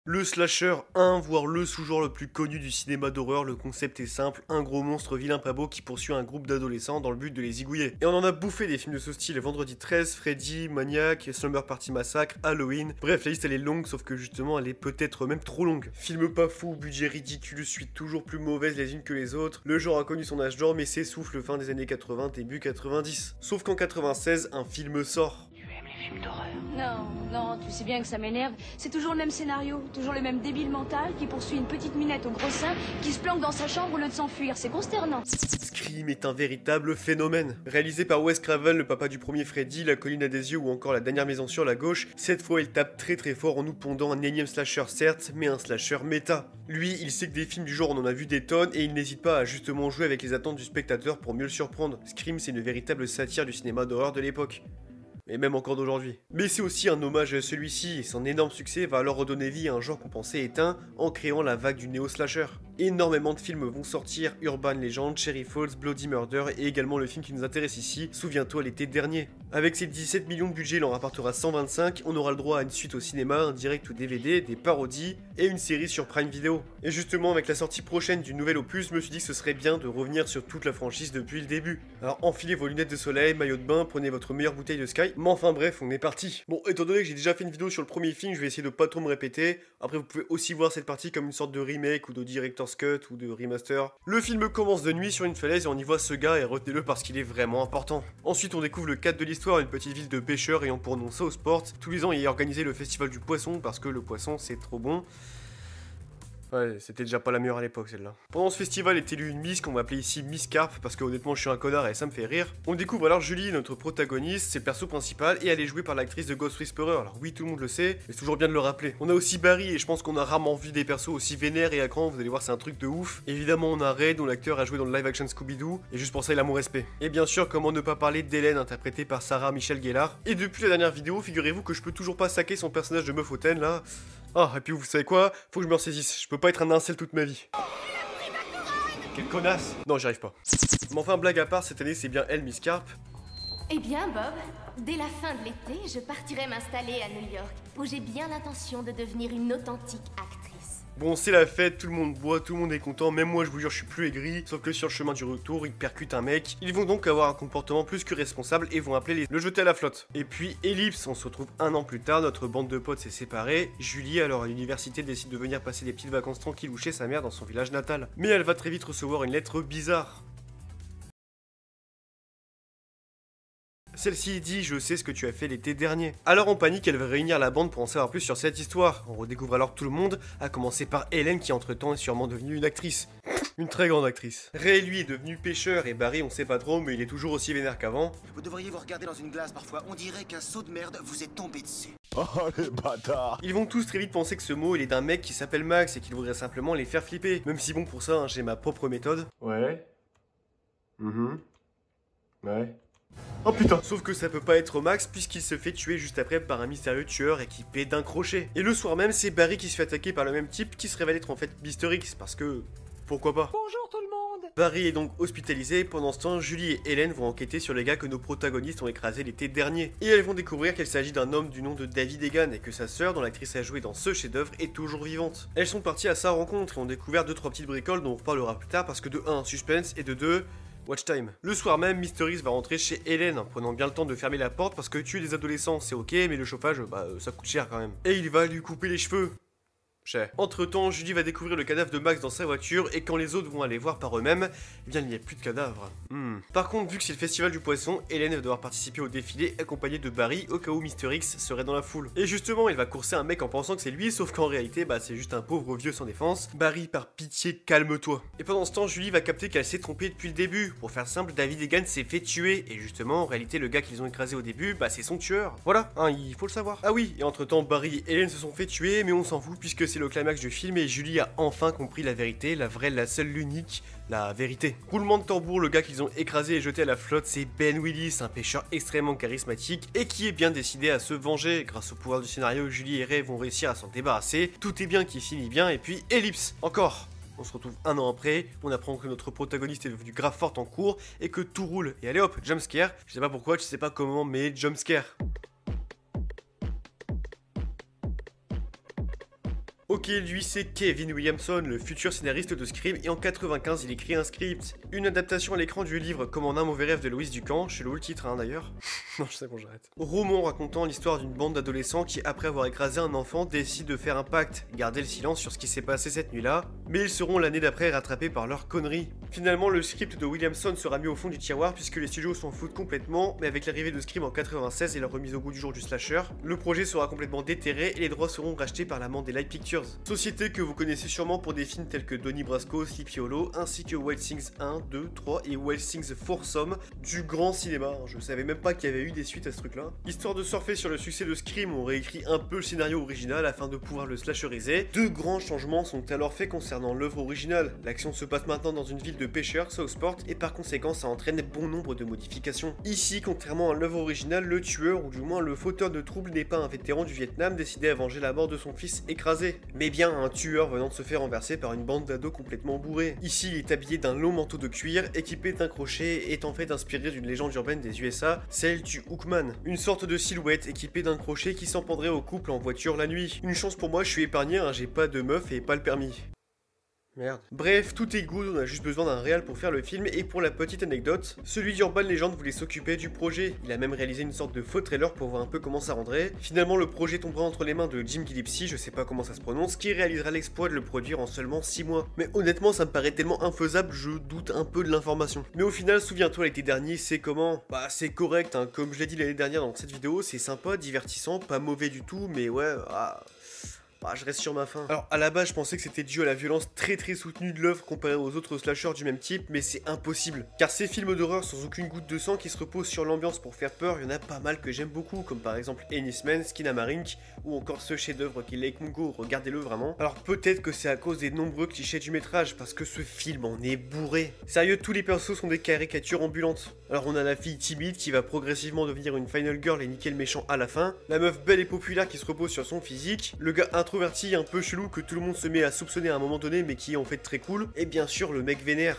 Le slasher 1, voire le sous-genre le plus connu du cinéma d'horreur, le concept est simple, un gros monstre vilain pas beau qui poursuit un groupe d'adolescents dans le but de les zigouiller. Et on en a bouffé des films de ce style, Vendredi 13, Freddy, Maniac, Slumber Party Massacre, Halloween, bref la liste elle est longue sauf que justement elle est peut-être même trop longue. Film pas fou, budget ridicule, suite toujours plus mauvaise les unes que les autres, le genre a connu son âge d'or mais s'essouffle fin des années 80, début 90. Sauf qu'en 96, un film sort. Film d'horreur. Non, non, tu sais bien que ça m'énerve. C'est toujours le même scénario, toujours le même débile mental qui poursuit une petite minette au gros sein qui se planque dans sa chambre au lieu de s'enfuir. C'est consternant. Scream est un véritable phénomène. Réalisé par Wes Craven, le papa du premier Freddy, La colline à des yeux ou encore La dernière maison sur la gauche, cette fois il tape très fort en nous pondant un énième slasher certes, mais un slasher méta. Lui, il sait que des films du genre on en a vu des tonnes et il n'hésite pas à justement jouer avec les attentes du spectateur pour mieux le surprendre. Scream c'est une véritable satire du cinéma d'horreur de l'époque. Et même encore d'aujourd'hui. Mais c'est aussi un hommage à celui-ci, et son énorme succès va alors redonner vie à un genre qu'on pensait éteint en créant la vague du néo-slasher. Énormément de films vont sortir, Urban Legend, Cherry Falls, Bloody Murder et également le film qui nous intéresse ici, Souviens-toi l'été dernier. Avec ses 17 millions de budget, il en rapportera 125, on aura le droit à une suite au cinéma, un direct ou DVD, des parodies et une série sur Prime Video. Et justement avec la sortie prochaine du nouvel opus, je me suis dit que ce serait bien de revenir sur toute la franchise depuis le début. Alors enfilez vos lunettes de soleil, maillot de bain, prenez votre meilleure bouteille de Sky, mais enfin bref, on est parti. Bon, étant donné que j'ai déjà fait une vidéo sur le premier film, je vais essayer de pas trop me répéter. Après vous pouvez aussi voir cette partie comme une sorte de remake ou de director's cut ou de remaster. Le film commence de nuit sur une falaise et on y voit ce gars et retenez-le parce qu'il est vraiment important. Ensuite on découvre le cadre de l'histoire, une petite ville de pêcheurs ayant pour nom Southport. Tous les ans il y a organisé le festival du poisson parce que le poisson c'est trop bon. Ouais, c'était déjà pas la meilleure à l'époque celle-là. Pendant ce festival est élue une Miss qu'on va appeler ici Miss Carp parce que honnêtement je suis un connard et ça me fait rire. On découvre alors Julie, notre protagoniste, c'est le perso principal et elle est jouée par l'actrice de Ghost Whisperer. Alors oui tout le monde le sait, mais c'est toujours bien de le rappeler. On a aussi Barry et je pense qu'on a rarement vu des persos aussi vénères et à cran, vous allez voir c'est un truc de ouf. Évidemment on a Ray dont l'acteur a joué dans le live action Scooby-Doo et juste pour ça il a mon respect. Et bien sûr comment ne pas parler d'Hélène interprétée par Sarah Michelle Gellar. Et depuis la dernière vidéo, figurez-vous que je peux toujours pas saquer son personnage de meuf hautaine là. Ah, et puis vous savez quoi? Faut que je me ressaisisse, je peux pas être un incel toute ma vie. Quelle connasse! Non, j'y arrive pas. Mais enfin, blague à part, cette année c'est bien elle, Miss Carp. Eh bien, Bob, dès la fin de l'été, je partirai m'installer à New York, où j'ai bien l'intention de devenir une authentique actrice. Bon, c'est la fête, tout le monde boit, tout le monde est content, même moi je vous jure je suis plus aigri, sauf que sur le chemin du retour, ils percutent un mec. Ils vont donc avoir un comportement plus que responsable et vont appeler le jeter à la flotte. Et puis, Ellipse, on se retrouve un an plus tard, notre bande de potes s'est séparée. Julie, alors à l'université, décide de venir passer des petites vacances tranquilles chez sa mère dans son village natal. Mais elle va très vite recevoir une lettre bizarre. Celle-ci dit « Je sais ce que tu as fait l'été dernier ». Alors en panique, elle va réunir la bande pour en savoir plus sur cette histoire. On redécouvre alors tout le monde, à commencer par Hélène qui entre-temps est sûrement devenue une actrice. Une très grande actrice. Ray, lui, est devenu pêcheur et Barry, on sait pas trop, mais il est toujours aussi vénère qu'avant. Vous devriez vous regarder dans une glace parfois, on dirait qu'un seau de merde vous est tombé dessus. Oh les bâtards! Ils vont tous très vite penser que ce mot, il est d'un mec qui s'appelle Max et qu'il voudrait simplement les faire flipper. Même si bon, pour ça, hein, j'ai ma propre méthode. Ouais. Ouais. Oh putain! Sauf que ça peut pas être Max puisqu'il se fait tuer juste après par un mystérieux tueur équipé d'un crochet. Et le soir même, c'est Barry qui se fait attaquer par le même type qui se révèle être en fait Mister X parce que... pourquoi pas? Bonjour tout le monde. Barry est donc hospitalisé, pendant ce temps, Julie et Hélène vont enquêter sur les gars que nos protagonistes ont écrasés l'été dernier. Et elles vont découvrir qu'il s'agit d'un homme du nom de David Egan et que sa sœur, dont l'actrice a joué dans ce chef-d'œuvre, est toujours vivante. Elles sont parties à sa rencontre et ont découvert 2-3 petites bricoles dont on reparlera plus tard parce que de 1, suspense et de 2... watch time. Le soir même, Mister X va rentrer chez Hélène en prenant bien le temps de fermer la porte parce que tuer des adolescents c'est ok mais le chauffage ça coûte cher quand même. Et il va lui couper les cheveux. Entre temps, Julie va découvrir le cadavre de Max dans sa voiture et quand les autres vont aller voir par eux-mêmes, eh bien il n'y a plus de cadavre. Par contre, vu que c'est le festival du poisson, Hélène va devoir participer au défilé accompagnée de Barry au cas où Mister X serait dans la foule. Et justement, il va courser un mec en pensant que c'est lui, sauf qu'en réalité, c'est juste un pauvre vieux sans défense. Barry, par pitié, calme-toi. Et pendant ce temps, Julie va capter qu'elle s'est trompée depuis le début. Pour faire simple, David Egan s'est fait tuer. Et justement, en réalité, le gars qu'ils ont écrasé au début, c'est son tueur. Voilà, hein, il faut le savoir. Ah oui, et entre temps, Barry et Hélène se sont fait tuer, mais on s'en fout puisque c'est le climax du film et Julie a enfin compris la vérité, la vraie, la seule, l'unique, la vérité. Roulement de tambour, le gars qu'ils ont écrasé et jeté à la flotte, c'est Ben Willis, un pêcheur extrêmement charismatique et qui est bien décidé à se venger. Grâce au pouvoir du scénario, Julie et Ray vont réussir à s'en débarrasser. Tout est bien qui finit bien et puis ellipse, encore. On se retrouve un an après, on apprend que notre protagoniste est devenu grave forte en cours et que tout roule. Et allez hop, jumpscare. Je sais pas pourquoi, je sais pas comment, mais jumpscare. Ok, lui c'est Kevin Williamson, le futur scénariste de Scream, et en 95 il écrit un script. Une adaptation à l'écran du livre Comme en un mauvais rêve de Louise Ducamp, chelou le titre d'ailleurs. Non, je sais bon, j'arrête. Roman racontant l'histoire d'une bande d'adolescents qui, après avoir écrasé un enfant, décident de faire un pacte, garder le silence sur ce qui s'est passé cette nuit-là, mais ils seront l'année d'après rattrapés par leurs conneries. Finalement, le script de Williamson sera mis au fond du tiroir puisque les studios s'en foutent complètement, mais avec l'arrivée de Scream en 96 et la remise au goût du jour du slasher, le projet sera complètement déterré et les droits seront rachetés par la Mandela Pictures. Société que vous connaissez sûrement pour des films tels que Donnie Brasco, Sleepy Hollow, ainsi que Wild Things 1, 2, 3 et Wild Things Foursome, du grand cinéma. Je savais même pas qu'il y avait eu des suites à ce truc-là. Histoire de surfer sur le succès de Scream, on réécrit un peu le scénario original afin de pouvoir le slasheriser. Deux grands changements sont alors faits concernant l'œuvre originale. L'action se passe maintenant dans une ville de pêcheurs, Southport, et par conséquent ça entraîne bon nombre de modifications. Ici, contrairement à l'œuvre originale, le tueur, ou du moins le fauteur de troubles, n'est pas un vétéran du Vietnam décidé à venger la mort de son fils écrasé, mais bien un tueur venant de se faire renverser par une bande d'ados complètement bourrés. Ici, il est habillé d'un long manteau de cuir, équipé d'un crochet, et est en fait inspiré d'une légende urbaine des USA, celle du Hookman, une sorte de silhouette équipée d'un crochet qui s'en prendrait au couple en voiture la nuit. Une chance pour moi, je suis épargné, hein, j'ai pas de meuf et pas le permis. Merde. Bref, tout est good, on a juste besoin d'un réal pour faire le film, et pour la petite anecdote, celui d'Urban Legend voulait s'occuper du projet. Il a même réalisé une sorte de faux trailer pour voir un peu comment ça rendrait. Finalement, le projet tombera entre les mains de Jim Gillespie, je sais pas comment ça se prononce, qui réalisera l'exploit de le produire en seulement 6 mois. Mais honnêtement, ça me paraît tellement infaisable, je doute un peu de l'information. Mais au final, souviens-toi, l'été dernier, c'est comment? Bah, c'est correct, hein. Comme je l'ai dit l'année dernière dans cette vidéo, c'est sympa, divertissant, pas mauvais du tout, mais ouais, je reste sur ma faim. Alors à la base je pensais que c'était dû à la violence très soutenue de l'œuvre comparée aux autres slashers du même type, mais c'est impossible. Car ces films d'horreur sans aucune goutte de sang qui se reposent sur l'ambiance pour faire peur, il y en a pas mal que j'aime beaucoup, comme par exemple Ennis Man, Skinamarink, ou encore ce chef-d'œuvre qui est Lake Mungo, regardez-le vraiment. Alors peut-être que c'est à cause des nombreux clichés du métrage, parce que ce film en est bourré. Sérieux, tous les persos sont des caricatures ambulantes. Alors on a la fille timide qui va progressivement devenir une final girl et niquer le méchant à la fin, la meuf belle et populaire qui se repose sur son physique, le gars introverti un peu chelou que tout le monde se met à soupçonner à un moment donné mais qui est en fait très cool, et bien sûr le mec vénère.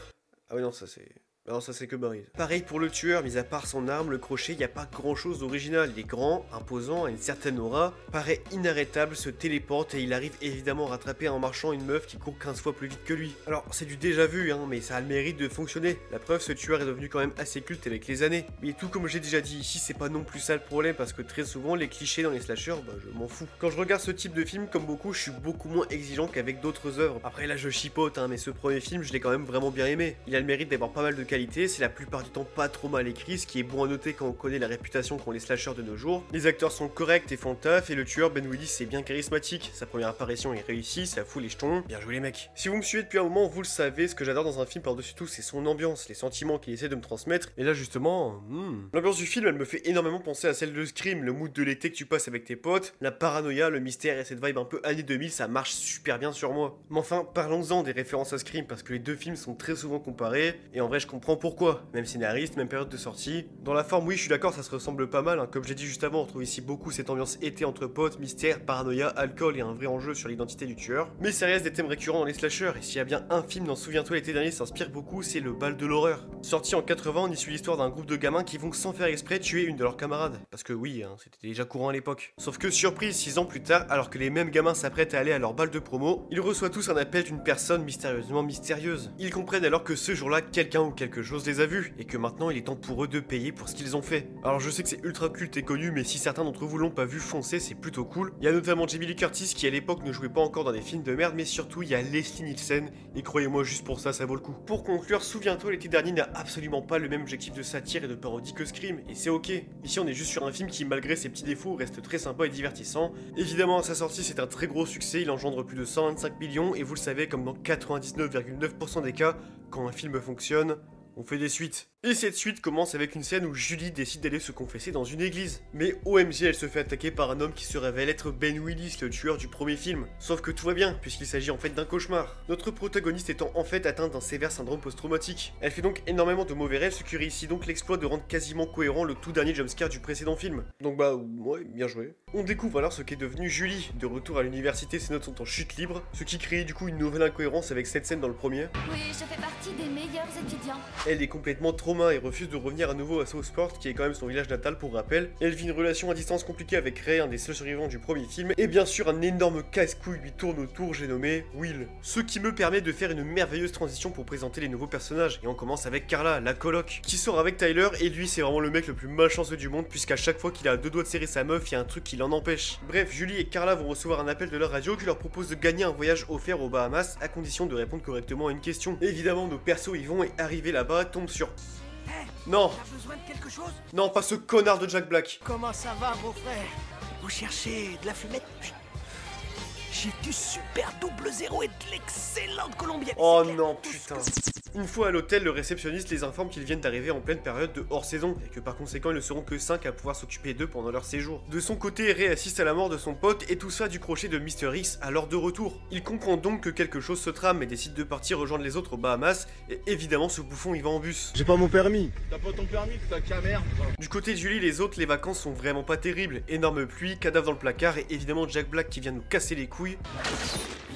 Ah ouais non ça c'est... Non, ça c'est que Maryse. Pareil pour le tueur, mis à part son arme, le crochet, y a pas grand chose d'original. Il est grand, imposant, a une certaine aura, paraît inarrêtable, se téléporte et il arrive évidemment à rattraper en marchant une meuf qui court 15 fois plus vite que lui. Alors c'est du déjà vu, hein, mais ça a le mérite de fonctionner. La preuve, ce tueur est devenu quand même assez culte avec les années. Mais tout comme j'ai déjà dit ici, c'est pas non plus ça le problème parce que très souvent les clichés dans les slashers, bah je m'en fous. Quand je regarde ce type de film, comme beaucoup, je suis beaucoup moins exigeant qu'avec d'autres œuvres. Après là je chipote, hein, mais ce premier film, je l'ai quand même vraiment bien aimé. Il a le mérite d'avoir pas mal de qualité, c'est la plupart du temps pas trop mal écrit, ce qui est bon à noter quand on connaît la réputation qu'ont les slashers de nos jours. Les acteurs sont corrects et font le taf, et le tueur Ben Willis c'est bien charismatique. Sa première apparition est réussie, ça fout les jetons, bien joué les mecs. Si vous me suivez depuis un moment, vous le savez, ce que j'adore dans un film par-dessus tout, c'est son ambiance, les sentiments qu'il essaie de me transmettre, et là justement, l'ambiance du film elle me fait énormément penser à celle de Scream, le mood de l'été que tu passes avec tes potes, la paranoïa, le mystère et cette vibe un peu années 2000, ça marche super bien sur moi. Mais enfin, parlons-en des références à Scream, parce que les deux films sont très souvent comparés, et en vrai je comprends pourquoi. Même scénariste, même période de sortie. Dans la forme, oui, je suis d'accord, ça se ressemble pas mal, hein. Comme j'ai dit juste avant, on retrouve ici beaucoup cette ambiance été entre potes, mystère, paranoïa, alcool et un vrai enjeu sur l'identité du tueur. Mais ça reste des thèmes récurrents dans les slashers, et s'il y a bien un film dans Souviens-toi l'été dernier s'inspire beaucoup, c'est Le Bal de l'horreur. Sorti en 80, on y suit l'histoire d'un groupe de gamins qui vont sans faire exprès tuer une de leurs camarades. Parce que oui, hein, c'était déjà courant à l'époque. Sauf que surprise, 6 ans plus tard, alors que les mêmes gamins s'apprêtent à aller à leur bal de promo, ils reçoivent tous un appel d'une personne mystérieusement mystérieuse. Ils comprennent alors que ce jour-là, quelqu'un ou quelque chose les a vus, et que maintenant il est temps pour eux de payer pour ce qu'ils ont fait. Alors je sais que c'est ultra culte et connu, mais si certains d'entre vous l'ont pas vu, foncez, c'est plutôt cool. Il y a notamment Jamie Lee Curtis qui à l'époque ne jouait pas encore dans des films de merde, mais surtout il y a Leslie Nielsen, et croyez-moi juste pour ça vaut le coup. Pour conclure, Souviens-toi l'été dernier n'a absolument pas le même objectif de satire et de parodie que Scream, et c'est ok. Ici on est juste sur un film qui malgré ses petits défauts reste très sympa et divertissant. Évidemment à sa sortie c'est un très gros succès, il engendre plus de 125 millions, et vous le savez comme dans 99,9% des cas, quand un film fonctionne, on fait des suites. Et cette suite commence avec une scène où Julie décide d'aller se confesser dans une église. Mais OMG, elle se fait attaquer par un homme qui se révèle être Ben Willis, le tueur du premier film. Sauf que tout va bien, puisqu'il s'agit en fait d'un cauchemar. Notre protagoniste étant en fait atteinte d'un sévère syndrome post-traumatique. Elle fait donc énormément de mauvais rêves, ce qui réussit donc l'exploit de rendre quasiment cohérent le tout dernier jumpscare du précédent film. Donc bah ouais, bien joué. On découvre alors ce qu'est devenu Julie. De retour à l'université, ses notes sont en chute libre, ce qui crée du coup une nouvelle incohérence avec cette scène dans le premier. Oui, je fais partie des meilleurs étudiants. Elle est complètement trop Romain et refuse de revenir à nouveau à Southport, qui est quand même son village natal pour rappel. Elle vit une relation à distance compliquée avec Ray, un des seuls survivants du premier film, et bien sûr un énorme casse-couille lui tourne autour, j'ai nommé Will. Ce qui me permet de faire une merveilleuse transition pour présenter les nouveaux personnages, et on commence avec Carla, la coloc, qui sort avec Tyler, et lui c'est vraiment le mec le plus malchanceux du monde, puisqu'à chaque fois qu'il a à 2 doigts de serrer sa meuf, il y a un truc qui l'en empêche. Bref, Julie et Carla vont recevoir un appel de leur radio qui leur propose de gagner un voyage offert aux Bahamas, à condition de répondre correctement à une question. Évidemment, nos persos y vont, et arrivés là-bas, tombent sur... Non. T'as besoin de quelque chose? Non, pas ce connard de Jack Black. Comment ça va, mon frère? Vous cherchez de la fumette? J'ai du super double zéro et de l'excellente colombienne. Oh non, putain. Une fois à l'hôtel, le réceptionniste les informe qu'ils viennent d'arriver en pleine période de hors-saison, et que par conséquent ils ne seront que 5 à pouvoir s'occuper d'eux pendant leur séjour. De son côté, Ray assiste à la mort de son pote, et tout ça du crochet de Mr. X à l'heure de retour. Il comprend donc que quelque chose se trame, et décide de partir rejoindre les autres aux Bahamas, et évidemment ce bouffon y va en bus. J'ai pas mon permis. T'as pas ton permis, t'as qu'à merde. Du côté de Julie, les autres, les vacances sont vraiment pas terribles. Énorme pluie, cadavre dans le placard, et évidemment Jack Black qui vient nous casser les couilles.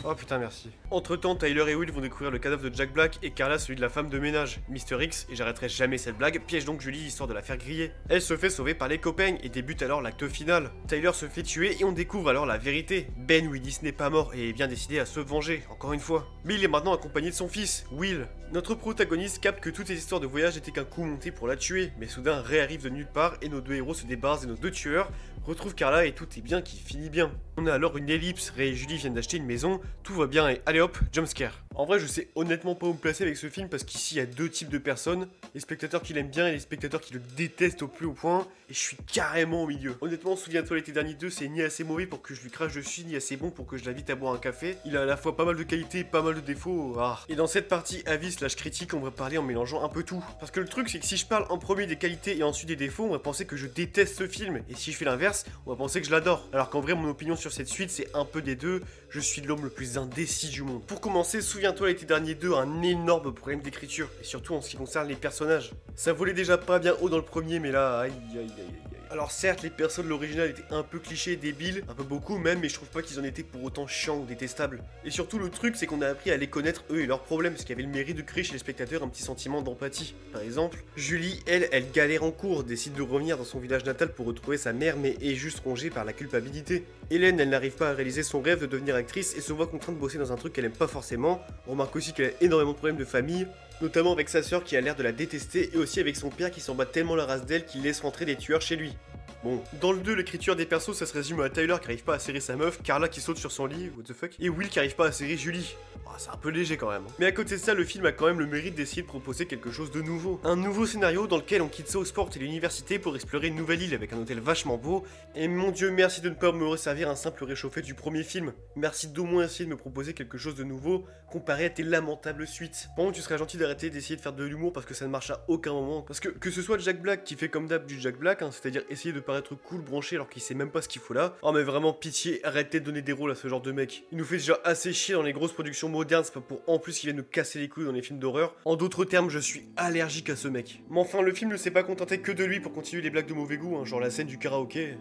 Oh putain, merci. Entre temps, Tyler et Will vont découvrir le cadavre de Jack Black et Carla celui de la femme de ménage. Mr. X, et j'arrêterai jamais cette blague, piège donc Julie histoire de la faire griller. Elle se fait sauver par les copains et débute alors l'acte final. Tyler se fait tuer et on découvre alors la vérité. Ben Willis n'est pas mort et est bien décidé à se venger, encore une fois. Mais il est maintenant accompagné de son fils, Will. Notre protagoniste capte que toutes ces histoires de voyage n'étaient qu'un coup monté pour la tuer, mais soudain Ray arrive de nulle part et nos deux héros se débarrassent de nos deux tueurs, retrouvent Carla et tout est bien qui finit bien. On a alors une ellipse, Ray et Julie viennent d'acheter une maison, tout va bien et allez hop, jumpscare. En vrai je sais honnêtement pas où me placer avec ce film parce qu'ici il y a deux types de personnes, les spectateurs qui l'aiment bien et les spectateurs qui le détestent au plus haut point, et je suis carrément au milieu. Honnêtement, Souviens-toi l'été dernier 2, c'est ni assez mauvais pour que je lui crache dessus, ni assez bon pour que je l'invite à boire un café. Il a à la fois pas mal de qualités et pas mal de défauts. Et dans cette partie avis/critique, on va parler en mélangeant un peu tout. Parce que le truc c'est que si je parle en premier des qualités et ensuite des défauts, on va penser que je déteste ce film, et si je fais l'inverse, on va penser que je l'adore. Alors qu'en vrai mon opinion sur cette suite c'est un peu des deux, je suis l'homme le plus indécis du monde. Pour commencer, Souviens-toi l'été dernier 2 a un énorme problème d'écriture, et surtout en ce qui concerne les personnages. Ça volait déjà pas bien haut dans le premier, mais là, aïe aïe aïe aïe. Alors certes, les persos de l'original étaient un peu clichés et débiles, un peu beaucoup même, mais je trouve pas qu'ils en étaient pour autant chiants ou détestables. Et surtout le truc, c'est qu'on a appris à les connaître eux et leurs problèmes, ce qui avait le mérite de créer chez les spectateurs un petit sentiment d'empathie. Par exemple, Julie, elle galère en cours, décide de revenir dans son village natal pour retrouver sa mère, mais est juste rongée par la culpabilité. Hélène, elle n'arrive pas à réaliser son rêve de devenir actrice et se voit contrainte de bosser dans un truc qu'elle aime pas forcément. On remarque aussi qu'elle a énormément de problèmes de famille, notamment avec sa sœur qui a l'air de la détester, et aussi avec son père qui s'en bat tellement la race d'elle qu'il laisse rentrer des tueurs chez lui. Bon, dans le 2, l'écriture des persos, ça se résume à Tyler qui arrive pas à serrer sa meuf, Carla qui saute sur son lit, what the fuck, et Will qui arrive pas à serrer Julie. Oh, c'est un peu léger quand même. Mais à côté de ça, le film a quand même le mérite d'essayer de proposer quelque chose de nouveau. Un nouveau scénario dans lequel on quitte Southport et l'université pour explorer une nouvelle île avec un hôtel vachement beau, et mon dieu, merci de ne pas me resservir un simple réchauffé du premier film. Merci d'au moins essayer de me proposer quelque chose de nouveau, comparé à tes lamentables suites. Bon, tu seras gentil d'arrêter d'essayer de faire de l'humour parce que ça ne marche à aucun moment. Parce que ce soit Jack Black qui fait comme d'hab du Jack Black, hein, c'est-à-dire essayer de paraître cool, branché alors qu'il sait même pas ce qu'il faut là. Oh mais vraiment pitié, arrêtez de donner des rôles à ce genre de mec. Il nous fait déjà assez chier dans les grosses productions modernes, c'est pas pour en plus qu'il vienne nous casser les couilles dans les films d'horreur. En d'autres termes, je suis allergique à ce mec. Mais enfin, le film ne s'est pas contenté que de lui pour continuer les blagues de mauvais goût, hein, genre la scène du karaoké.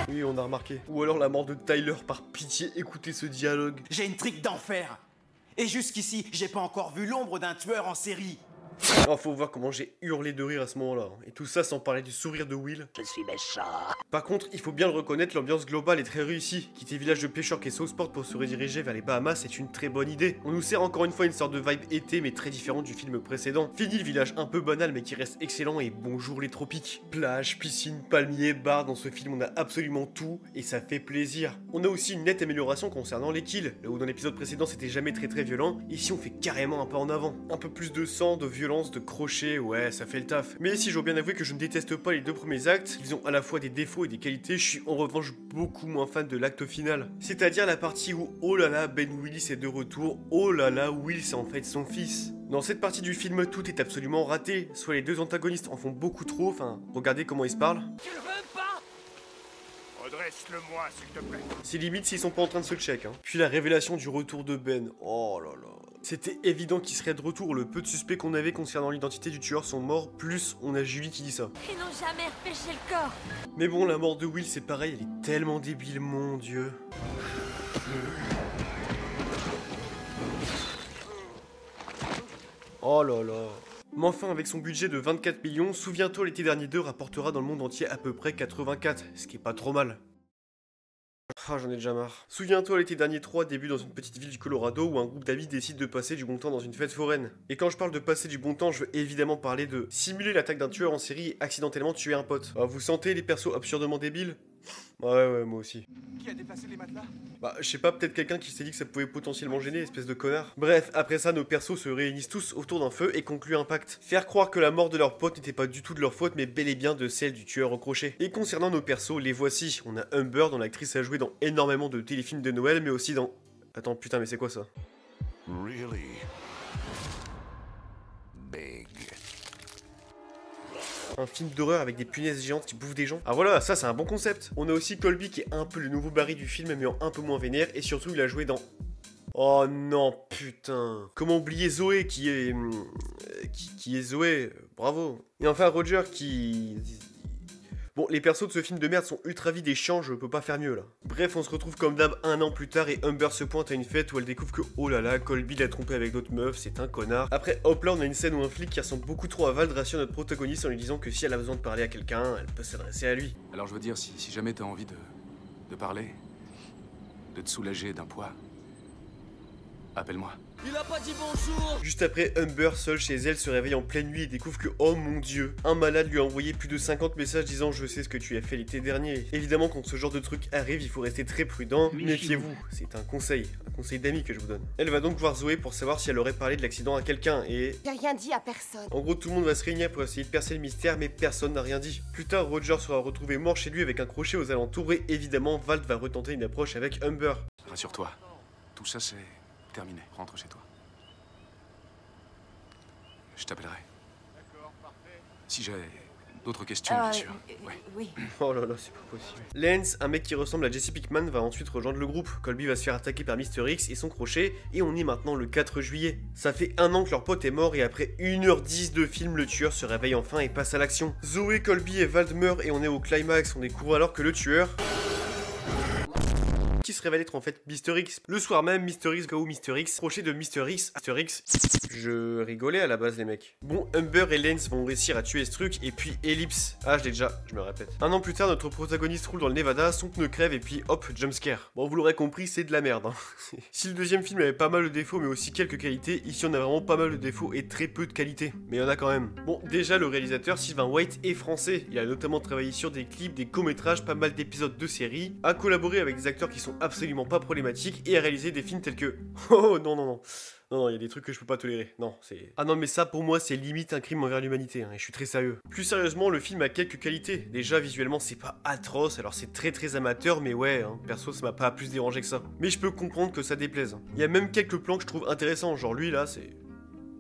Oui, on a remarqué. Ou alors la mort de Tyler, par pitié, écoutez ce dialogue. J'ai une trique d'enfer. Et jusqu'ici, j'ai pas encore vu l'ombre d'un tueur en série. Oh, faut voir comment j'ai hurlé de rire à ce moment-là. Et tout ça sans parler du sourire de Will. Je suis méchant. Par contre, il faut bien le reconnaître, l'ambiance globale est très réussie. Quitter village de pêcheurs qu'est Southport pour se rediriger vers les Bahamas, c'est une très bonne idée. On nous sert encore une fois une sorte de vibe été, mais très différente du film précédent. Fini le village un peu banal, mais qui reste excellent, et bonjour les tropiques. Plage, piscine, palmiers, bar, dans ce film on a absolument tout, et ça fait plaisir. On a aussi une nette amélioration concernant les kills. Là où dans l'épisode précédent c'était jamais très violent, ici on fait carrément un pas en avant. Un peu plus de sang, de violence, de crochet, ouais, ça fait le taf. Mais si je dois bien avouer que je ne déteste pas les deux premiers actes, ils ont à la fois des défauts et des qualités, je suis en revanche beaucoup moins fan de l'acte final. C'est-à-dire la partie où, oh là là, Ben Willis est de retour, oh là là, Will c'est en fait son fils. Dans cette partie du film, tout est absolument raté, soit les deux antagonistes en font beaucoup trop, enfin, regardez comment ils se parlent. Tu le veux pas? Redresse-le-moi, s'il te plaît. C'est limite s'ils sont pas en train de se check, hein. Puis la révélation du retour de Ben, oh là là. C'était évident qu'il serait de retour, le peu de suspects qu'on avait concernant l'identité du tueur sont morts, plus on a Julie qui dit ça. Ils n'ont jamais repêché le corps. Mais bon, la mort de Will c'est pareil, elle est tellement débile, mon dieu. Oh là là. Mais enfin, avec son budget de 24 millions, Souviens-toi l'été dernier 2 rapportera dans le monde entier à peu près 84, ce qui est pas trop mal. Ah, j'en ai déjà marre. Souviens-toi, l'été dernier 3 débute dans une petite ville du Colorado où un groupe d'amis décide de passer du bon temps dans une fête foraine. Et quand je parle de passer du bon temps, je veux évidemment parler de simuler l'attaque d'un tueur en série et accidentellement tuer un pote. Ah, vous sentez les persos absurdement débiles? Ouais, moi aussi. Qui a déplacé les matelas? Bah, je sais pas, peut-être quelqu'un qui s'est dit que ça pouvait potentiellement gêner, espèce de connard. Bref, après ça, nos persos se réunissent tous autour d'un feu et concluent un pacte. Faire croire que la mort de leur pote n'était pas du tout de leur faute, mais bel et bien de celle du tueur au crochet. Et concernant nos persos, les voici. On a Humber, dont l'actrice a joué dans énormément de téléfilms de Noël, mais aussi dans... Attends, putain, mais c'est quoi ça? Really big. Un film d'horreur avec des punaises géantes qui bouffent des gens. Ah voilà, ça c'est un bon concept. On a aussi Colby qui est un peu le nouveau Barry du film, mais en un peu moins vénère, et surtout il a joué dans... Oh non, putain. Comment oublier Zoé qui est... qui est Zoé, bravo. Et enfin Roger qui... Bon, les persos de ce film de merde sont ultra vides et chiants, je peux pas faire mieux là. Bref, on se retrouve comme d'hab un an plus tard et Humber se pointe à une fête où elle découvre que, oh là là, Colby l'a trompé avec d'autres meufs, c'est un connard. Après, hop là, on a une scène où un flic qui ressemble beaucoup trop à Val rassure notre protagoniste en lui disant que si elle a besoin de parler à quelqu'un, elle peut s'adresser à lui. Alors je veux dire, si jamais t'as envie de parler, de te soulager d'un poids, appelle-moi. Il a pas dit bonjour. Juste après, Humber, seule chez elle, se réveille en pleine nuit et découvre que, oh mon dieu, un malade lui a envoyé plus de 50 messages disant je sais ce que tu as fait l'été dernier. Évidemment, quand ce genre de truc arrive, il faut rester très prudent. Méfiez-vous, c'est un conseil d'amis que je vous donne. Elle va donc voir Zoé pour savoir si elle aurait parlé de l'accident à quelqu'un et... J'ai rien dit à personne. En gros, tout le monde va se réunir pour essayer de percer le mystère, mais personne n'a rien dit. Plus tard, Roger sera retrouvé mort chez lui avec un crochet aux alentours et évidemment, Walt va retenter une approche avec Humber. Rassure-toi, tout ça c'est terminé. Rentre chez toi. Je t'appellerai. D'accord, parfait. Si j'ai d'autres questions, bien sûr. Ouais. Oui. Oh là là, c'est pas possible. Lance, un mec qui ressemble à Jesse Pinkman, va ensuite rejoindre le groupe. Colby va se faire attaquer par Mr. X et son crochet, et on est maintenant le 4 juillet. Ça fait un an que leur pote est mort, et après 1h10 de film, le tueur se réveille enfin et passe à l'action. Zoé, Colby et Walt meurent, et on est au climax. On découvre alors que le tueur... qui se révèle être en fait Mr. X. Le soir même, Mr. X va où Mr. X, crochet de Mr. X, Mr. X. Je rigolais à la base les mecs. Bon, Humber et Lance vont réussir à tuer ce truc, et puis Ellipse. Ah, je l'ai déjà, je me répète. Un an plus tard, notre protagoniste roule dans le Nevada, son pneu crève, et puis hop, jumpscare. Bon, vous l'aurez compris, c'est de la merde. Hein. Si le deuxième film avait pas mal de défauts, mais aussi quelques qualités, ici on a vraiment pas mal de défauts et très peu de qualités. Mais il y en a quand même. Bon, déjà, le réalisateur Sylvain White est français. Il a notamment travaillé sur des clips, des courts-métrages, pas mal d'épisodes de séries, a collaboré avec des acteurs qui sont absolument pas problématiques et a réalisé des films tels que... Oh non, il y a des trucs que je peux pas tolérer. Non, c'est... Ah non, mais ça, pour moi, c'est limite un crime envers l'humanité, hein, et je suis très sérieux. Plus sérieusement, le film a quelques qualités. Déjà, visuellement, c'est pas atroce, alors c'est très amateur, mais ouais, hein, perso, ça m'a pas plus dérangé que ça. Mais je peux comprendre que ça déplaise. Il y a même quelques plans que je trouve intéressants, genre lui, là, c'est...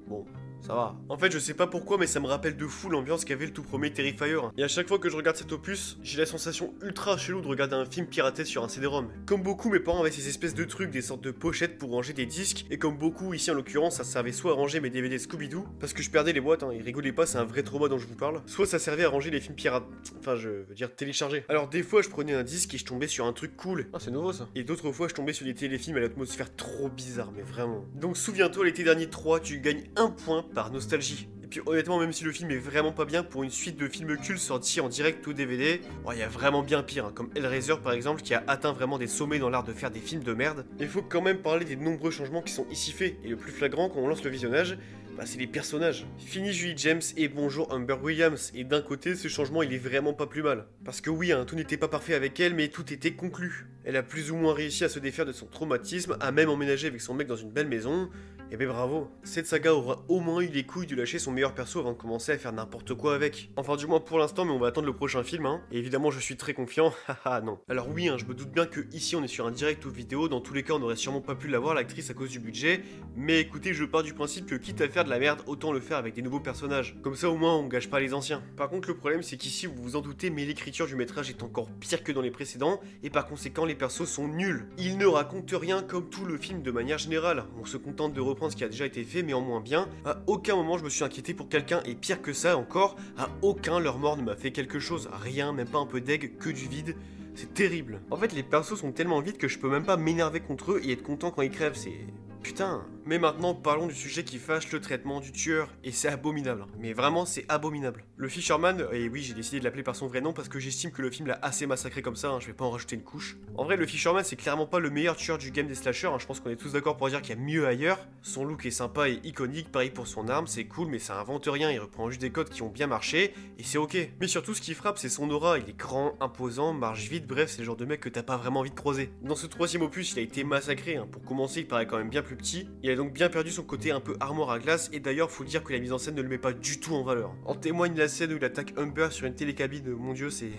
Bon... Ça va. En fait, je sais pas pourquoi, mais ça me rappelle de fou l'ambiance qu'avait le tout premier Terrifier. Et à chaque fois que je regarde cet opus, j'ai la sensation ultra chelou de regarder un film piraté sur un CD-ROM. Comme beaucoup, mes parents avaient ces espèces de trucs, des sortes de pochettes pour ranger des disques, et comme beaucoup, ici en l'occurrence, ça servait soit à ranger mes DVD Scooby-Doo, parce que je perdais les boîtes, hein, ils rigolaient pas, c'est un vrai trauma dont je vous parle, soit ça servait à ranger les films pirates. Enfin, je veux dire téléchargés. Alors des fois, je prenais un disque et je tombais sur un truc cool. Ah, c'est nouveau ça. Et d'autres fois, je tombais sur des téléfilms à l'atmosphère trop bizarre, mais vraiment. Donc souviens-toi, l'été dernier 3, tu gagnes 1 point par nostalgie. Et puis honnêtement, même si le film est vraiment pas bien, pour une suite de films cultes sortis en direct ou DVD, il y a vraiment bien pire, hein, comme Hellraiser par exemple, qui a atteint vraiment des sommets dans l'art de faire des films de merde. Il faut quand même parler des nombreux changements qui sont ici faits, et le plus flagrant quand on lance le visionnage, c'est les personnages. Fini Julie James et bonjour Humber Williams, et d'un côté, ce changement il est vraiment pas plus mal. Parce que oui, hein, tout n'était pas parfait avec elle, mais tout était conclu. Elle a plus ou moins réussi à se défaire de son traumatisme, à même emménager avec son mec dans une belle maison, et ben bravo. Cette saga aura au moins eu les couilles de lâcher son meilleur perso avant de commencer à faire n'importe quoi avec. Enfin du moins pour l'instant, mais on va attendre le prochain film, hein. Et évidemment je suis très confiant, haha non. Alors oui, hein, je me doute bien que ici on est sur un direct ou vidéo, dans tous les cas on aurait sûrement pas pu l'avoir l'actrice à cause du budget, mais écoutez, je pars du principe que quitte à faire de la merde, autant le faire avec des nouveaux personnages. Comme ça au moins on gâche pas les anciens. Par contre le problème c'est qu'ici vous vous en doutez, mais l'écriture du métrage est encore pire que dans les précédents, et par conséquent les persos sont nuls. Ils ne racontent rien comme tout le film de manière générale. On se contente de reprendre ce qui a déjà été fait mais en moins bien. À aucun moment je me suis inquiété pour quelqu'un, et pire que ça encore, à aucun leur mort ne m'a fait quelque chose. Rien, même pas un peu d'aigle, que du vide. C'est terrible. En fait les persos sont tellement vides que je peux même pas m'énerver contre eux et être content quand ils crèvent, c'est... Putain. Mais maintenant, parlons du sujet qui fâche, le traitement du tueur. Et c'est abominable. Mais vraiment, c'est abominable. Le Fisherman, et oui, j'ai décidé de l'appeler par son vrai nom parce que j'estime que le film l'a assez massacré comme ça, hein, je vais pas en rajouter une couche. En vrai, le Fisherman, c'est clairement pas le meilleur tueur du game des slashers, hein, je pense qu'on est tous d'accord pour dire qu'il y a mieux ailleurs. Son look est sympa et iconique, pareil pour son arme, c'est cool, mais ça invente rien, il reprend juste des codes qui ont bien marché, et c'est ok. Mais surtout, ce qui frappe, c'est son aura, il est grand, imposant, marche vite, bref, c'est le genre de mec que t'as pas vraiment envie de croiser. Dans ce troisième opus, il a été massacré, hein. Pour commencer, il paraît quand même bien plus petit, il a donc bien perdu son côté un peu armoire à glace, et d'ailleurs, faut dire que la mise en scène ne le met pas du tout en valeur. En témoigne la scène où il attaque Humber sur une télécabine, mon dieu, c'est...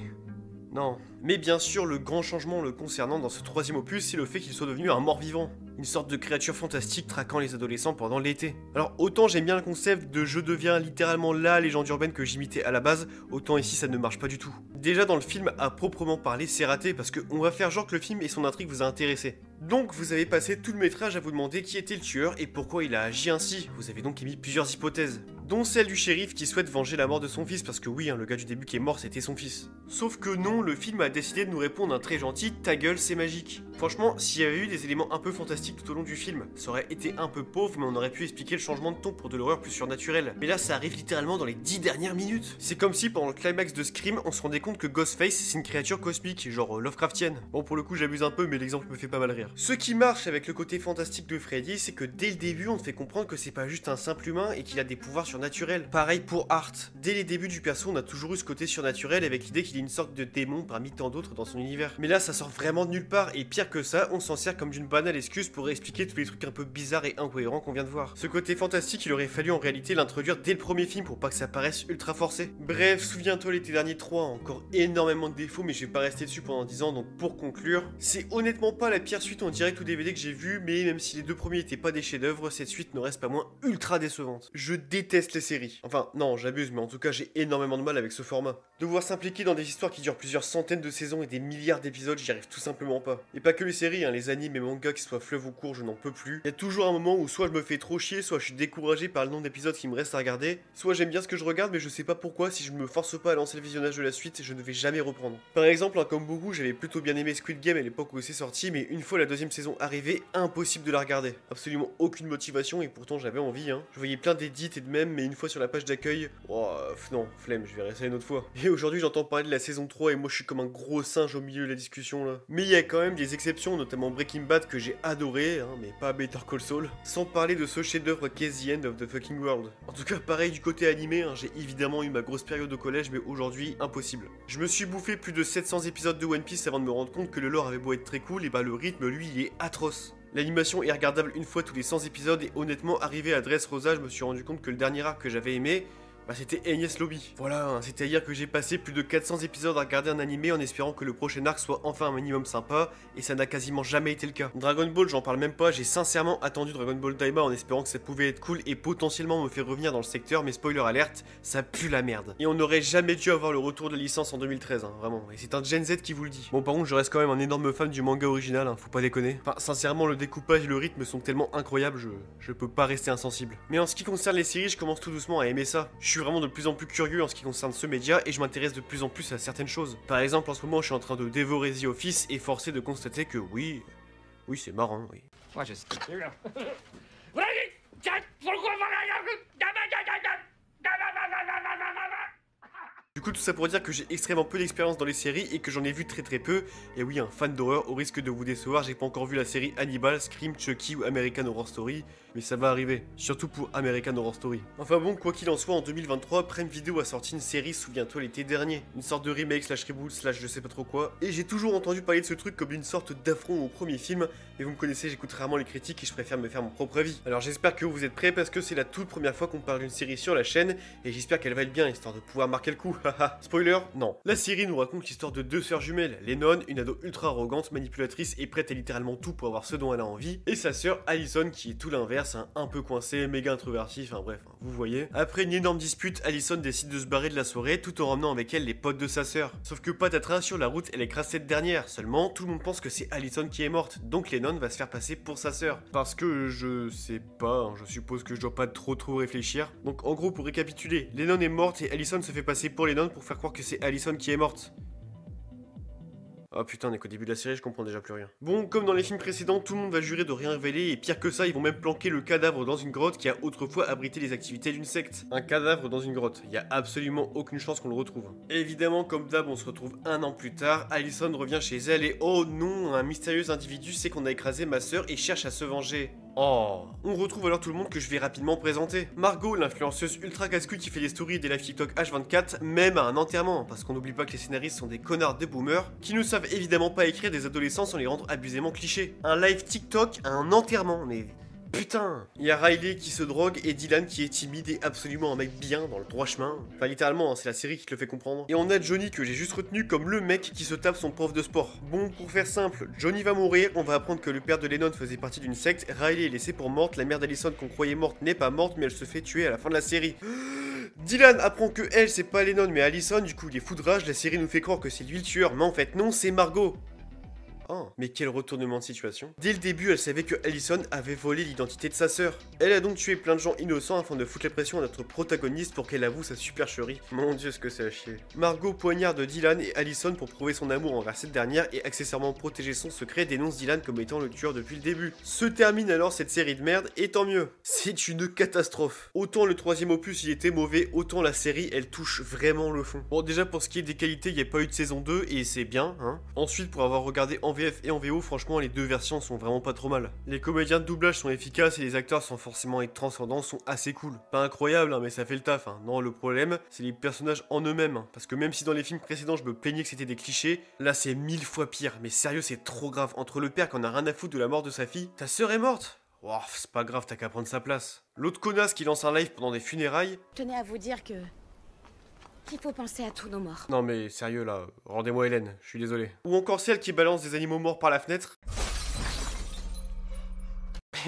Non. Mais bien sûr, le grand changement le concernant dans ce troisième opus, c'est le fait qu'il soit devenu un mort-vivant. Une sorte de créature fantastique traquant les adolescents pendant l'été. Alors autant j'aime bien le concept de je deviens littéralement la légende urbaine que j'imitais à la base, autant ici ça ne marche pas du tout. Déjà dans le film, à proprement parler, c'est raté parce qu'on va faire genre que le film et son intrigue vous a intéressé. Donc vous avez passé tout le métrage à vous demander qui était le tueur et pourquoi il a agi ainsi. Vous avez donc émis plusieurs hypothèses, dont celle du shérif qui souhaite venger la mort de son fils, parce que oui, hein, le gars du début qui est mort c'était son fils. Sauf que non, le film a décidé de nous répondre un très gentil « ta gueule c'est magique ». Franchement, s'il y avait eu des éléments un peu fantastiques tout au long du film, ça aurait été un peu pauvre, mais on aurait pu expliquer le changement de ton pour de l'horreur plus surnaturelle. Mais là, ça arrive littéralement dans les 10 dernières minutes. C'est comme si pendant le climax de Scream, on se rendait compte que Ghostface c'est une créature cosmique, genre Lovecraftienne. Bon, pour le coup, j'abuse un peu, mais l'exemple me fait pas mal rire. Ce qui marche avec le côté fantastique de Freddy, c'est que dès le début, on te fait comprendre que c'est pas juste un simple humain et qu'il a des pouvoirs surnaturels. Pareil pour Art. Dès les débuts du perso, on a toujours eu ce côté surnaturel avec l'idée qu'il est une sorte de démon parmi tant d'autres dans son univers. Mais là, ça sort vraiment de nulle part, et pire que ça, on s'en sert comme d'une banale excuse pour expliquer tous les trucs un peu bizarres et incohérents qu'on vient de voir. Ce côté fantastique, il aurait fallu en réalité l'introduire dès le premier film pour pas que ça paraisse ultra forcé. Bref, souviens-toi l'été dernier 3, encore énormément de défauts, mais je vais pas rester dessus pendant 10 ans, donc pour conclure, c'est honnêtement pas la pire suite en direct ou DVD que j'ai vu, mais même si les deux premiers étaient pas des chefs-d'œuvre, cette suite ne reste pas moins ultra décevante. Je déteste les séries. Enfin, non, j'abuse, mais en tout cas, j'ai énormément de mal avec ce format. Devoir s'impliquer dans des histoires qui durent plusieurs centaines de saisons et des milliards d'épisodes, j'y arrive tout simplement pas. Et pas que les séries, hein, les animes et mangas qui soient fleuve ou court, je n'en peux plus. Il y a toujours un moment où soit je me fais trop chier, soit je suis découragé par le nombre d'épisodes qui me reste à regarder, soit j'aime bien ce que je regarde, mais je sais pas pourquoi, si je me force pas à lancer le visionnage de la suite, je ne vais jamais reprendre. Par exemple, hein, comme beaucoup, j'avais plutôt bien aimé Squid Game à l'époque où c'est sorti, mais une fois la deuxième saison arrivée, impossible de la regarder. Absolument aucune motivation, et pourtant j'avais envie, hein. Je voyais plein d'édits et de mèmes, mais une fois sur la page d'accueil, oh, non, flemme, je vais rester une autre fois. Et aujourd'hui, j'entends parler de la saison 3 et moi je suis comme un gros singe au milieu de la discussion là. Mais il y a quand même des exceptions, notamment Breaking Bad que j'ai adoré, hein, mais pas Better Call Saul. Sans parler de ce chef-d'œuvre qu'est The End of the Fucking World. En tout cas, pareil du côté animé, hein, j'ai évidemment eu ma grosse période au collège, mais aujourd'hui, impossible. Je me suis bouffé plus de 700 épisodes de One Piece avant de me rendre compte que le lore avait beau être très cool, et bah le rythme, lui, il est atroce. L'animation est regardable une fois tous les 100 épisodes, et honnêtement, arrivé à Dressrosa, je me suis rendu compte que le dernier arc que j'avais aimé, bah c'était Enies Lobby. Voilà, hein, c'est-à-dire que j'ai passé plus de 400 épisodes à regarder un animé en espérant que le prochain arc soit enfin un minimum sympa, et ça n'a quasiment jamais été le cas. Dragon Ball, j'en parle même pas, j'ai sincèrement attendu Dragon Ball Daima en espérant que ça pouvait être cool et potentiellement me faire revenir dans le secteur, mais spoiler alerte, ça pue la merde. Et on n'aurait jamais dû avoir le retour de la licence en 2013, hein, vraiment, et c'est un Gen Z qui vous le dit. Bon, par contre, je reste quand même un énorme fan du manga original, hein, faut pas déconner. Enfin, sincèrement, le découpage et le rythme sont tellement incroyables, je peux pas rester insensible. Mais en ce qui concerne les séries, je commence tout doucement à aimer ça. Je suis vraiment de plus en plus curieux en ce qui concerne ce média et je m'intéresse de plus en plus à certaines choses. Par exemple, en ce moment, je suis en train de dévorer The Office et forcé de constater que oui, c'est marrant, oui. Moi, je sais. Du coup, tout ça pour dire que j'ai extrêmement peu d'expérience dans les séries et que j'en ai vu très peu. Et oui, un fan d'horreur, au risque de vous décevoir, j'ai pas encore vu la série Hannibal, Scream, Chucky ou American Horror Story, mais ça va arriver, surtout pour American Horror Story. Enfin bon, quoi qu'il en soit, en 2023, Prime Video a sorti une série, souviens-toi, l'été dernier. Une sorte de remake slash reboot slash je sais pas trop quoi. Et j'ai toujours entendu parler de ce truc comme d'une sorte d'affront au premier film, mais vous me connaissez, j'écoute rarement les critiques et je préfère me faire mon propre avis. Alors j'espère que vous êtes prêts parce que c'est la toute première fois qu'on parle d'une série sur la chaîne, et j'espère qu'elle va être bien, histoire de pouvoir marquer le coup. Spoiler, non. La série nous raconte l'histoire de deux sœurs jumelles, Lennon, une ado ultra arrogante, manipulatrice et prête à littéralement tout pour avoir ce dont elle a envie, et sa sœur Allison qui est tout l'inverse, un peu coincé, méga introverti, enfin bref, vous voyez. Après une énorme dispute, Allison décide de se barrer de la soirée tout en ramenant avec elle les potes de sa sœur. Sauf que patatras, sur la route, elle écrase cette dernière, seulement tout le monde pense que c'est Allison qui est morte, donc Lennon va se faire passer pour sa sœur. Parce que je sais pas, hein, je suppose que je dois pas trop réfléchir. Donc en gros, pour récapituler, Lennon est morte et Allison se fait passer pour Lennon pour faire croire que c'est Allison qui est morte. Ah putain, on est qu'au début de la série, je comprends déjà plus rien. Bon, comme dans les films précédents, tout le monde va jurer de rien révéler, et pire que ça, ils vont même planquer le cadavre dans une grotte qui a autrefois abrité les activités d'une secte. Un cadavre dans une grotte, y a absolument aucune chance qu'on le retrouve. Évidemment, comme d'hab, on se retrouve un an plus tard, Allison revient chez elle et oh non, un mystérieux individu sait qu'on a écrasé ma sœur et cherche à se venger. Oh. On retrouve alors tout le monde que je vais rapidement présenter. Margot, l'influenceuse ultra casse-couille qui fait des stories des live TikTok H24, même à un enterrement, parce qu'on n'oublie pas que les scénaristes sont des connards de boomers, qui ne savent évidemment pas écrire des adolescents sans les rendre abusément clichés. Un live TikTok à un enterrement, mais... Putain. Il y a Riley qui se drogue et Dylan qui est timide et absolument un mec bien dans le droit chemin. Enfin littéralement, hein, c'est la série qui te le fait comprendre. Et on a Johnny que j'ai juste retenu comme le mec qui se tape son prof de sport. Bon, pour faire simple, Johnny va mourir, on va apprendre que le père de Lennon faisait partie d'une secte, Riley est laissée pour morte, la mère d'Allison qu'on croyait morte n'est pas morte mais elle se fait tuer à la fin de la série. Dylan apprend que elle c'est pas Lennon mais Allison, du coup il est foudrage, la série nous fait croire que c'est lui le tueur, mais en fait non, c'est Margot. Oh, mais quel retournement de situation. Dès le début, elle savait que Allison avait volé l'identité de sa sœur. Elle a donc tué plein de gens innocents afin de foutre la pression à notre protagoniste pour qu'elle avoue sa supercherie. Mon dieu, ce que c'est à chier. Margot poignarde Dylan et Allison pour prouver son amour envers cette dernière et accessoirement protéger son secret, dénonce Dylan comme étant le tueur depuis le début. Se termine alors cette série de merde, et tant mieux. C'est une catastrophe. Autant le troisième opus il était mauvais, autant la série elle touche vraiment le fond. Bon, déjà pour ce qui est des qualités, il n'y a pas eu de saison 2 et c'est bien, hein. Ensuite, pour avoir regardé en VF et en VO, franchement les deux versions sont vraiment pas trop mal. Les comédiens de doublage sont efficaces et les acteurs sans forcément être transcendants sont assez cool. Pas incroyable hein, mais ça fait le taf hein. Non, le problème c'est les personnages en eux-mêmes hein. Parce que même si dans les films précédents je me plaignais que c'était des clichés, là c'est 1000 fois pire. Mais sérieux, c'est trop grave. Entre le père qui en a rien à foutre de la mort de sa fille, ta sœur est morte. Wow, c'est pas grave, t'as qu'à prendre sa place. L'autre connasse qui lance un live pendant des funérailles. Je tenais à vous dire qu'il faut penser à tous nos morts. Non mais sérieux là, rendez-moi Hélène, je suis désolé. Ou encore celle qui balance des animaux morts par la fenêtre.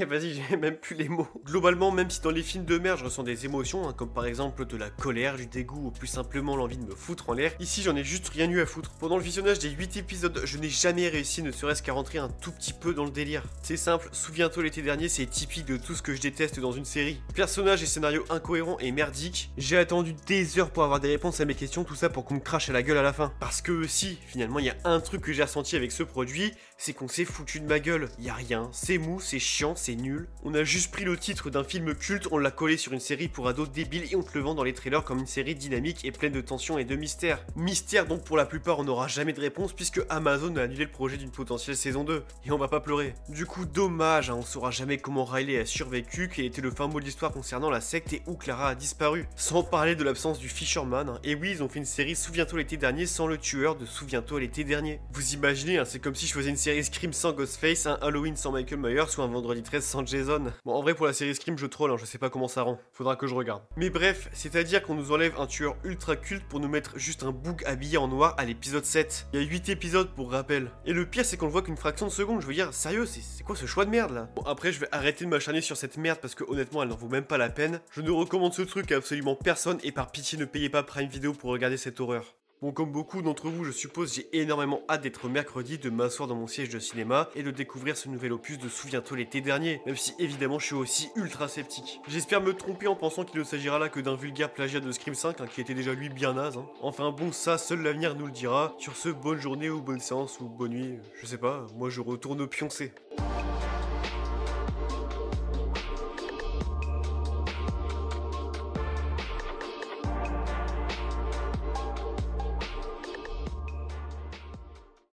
Vas-y, j'ai même plus les mots. Globalement, même si dans les films de merde je ressens des émotions, hein, comme par exemple de la colère, du dégoût ou plus simplement l'envie de me foutre en l'air, ici j'en ai juste rien eu à foutre. Pendant le visionnage des 8 épisodes, je n'ai jamais réussi ne serait-ce qu'à rentrer un tout petit peu dans le délire. C'est simple, souviens-toi l'été dernier, c'est typique de tout ce que je déteste dans une série. Personnages et scénarios incohérents et merdiques. J'ai attendu des heures pour avoir des réponses à mes questions, tout ça pour qu'on me crache à la gueule à la fin. Parce que si, finalement il y a un truc que j'ai ressenti avec ce produit, c'est qu'on s'est foutu de ma gueule. Y a rien, c'est mou, c'est chiant, c'est nul. On a juste pris le titre d'un film culte, on l'a collé sur une série pour ados débiles et on te le vend dans les trailers comme une série dynamique et pleine de tension et de mystère. Mystère dont pour la plupart on n'aura jamais de réponse puisque Amazon a annulé le projet d'une potentielle saison 2. Et on va pas pleurer. Du coup dommage, hein, on saura jamais comment Riley a survécu, quel était le fin mot de l'histoire concernant la secte et où Clara a disparu. Sans parler de l'absence du Fisherman. Hein. Et oui, ils ont fait une série Souviens-toi l'été dernier sans le tueur de Souviens-toi l'été dernier. Vous imaginez, hein, c'est comme si je faisais une série Scream sans Ghostface, un Halloween sans Michael Myers ou un Vendredi 13 sans Jason. Bon, en vrai, pour la série Scream, je troll, hein, je sais pas comment ça rend. Faudra que je regarde. Mais bref, c'est-à-dire qu'on nous enlève un tueur ultra culte pour nous mettre juste un bouc habillé en noir à l'épisode 7. Il y a 8 épisodes pour rappel. Et le pire, c'est qu'on le voit qu'une fraction de seconde. Je veux dire, sérieux, c'est quoi ce choix de merde là? Bon, après, je vais arrêter de m'acharner sur cette merde parce que honnêtement, elle n'en vaut même pas la peine. Je ne recommande ce truc à absolument personne et par pitié, ne payez pas Prime Video pour regarder cette horreur. Bon, comme beaucoup d'entre vous, je suppose, j'ai énormément hâte d'être mercredi, de m'asseoir dans mon siège de cinéma et de découvrir ce nouvel opus de Souviens-toi l'été dernier, même si évidemment je suis aussi ultra sceptique. J'espère me tromper en pensant qu'il ne s'agira là que d'un vulgaire plagiat de Scream 5, hein, qui était déjà lui bien naze. Hein. Enfin bon, ça, seul l'avenir nous le dira. Sur ce, bonne journée ou bonne séance ou bonne nuit, je sais pas, moi je retourne pioncer.